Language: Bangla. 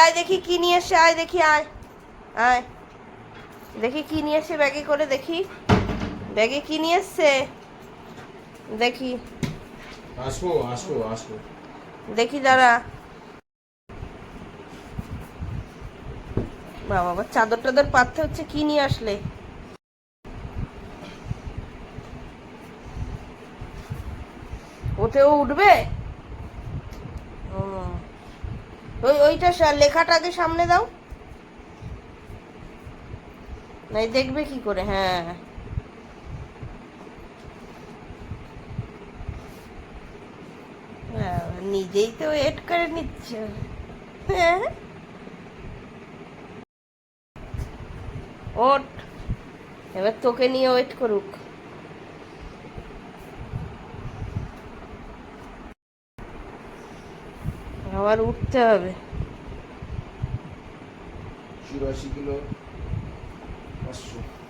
আয় দেখি কি নিয়ে এসছে, আয় দেখি, আয় আয় দেখি কি নিয়ে এসছে ব্যাগে করে, দেখি ব্যাগে কি নিয়ে এসছে দেখি। আসবো আসবো আসবো। দেখি দাঁড়া। বাবা, আবার চাদর টাদর পাততে হচ্ছে, কি নিয়ে আসলে? ওতেও উঠবে? ওইটা লেখাটা আগে সামনে দাও, নাই দেখবে কি করে? হ্যাঁ, নিজেই তো ওয়েট করে নিচ্ছ। হ্যাঁ, ওঠ, এবার তোকে নিয়ে ওয়েট করুক। আবার উঠতে হবে। 84 কিলো 500।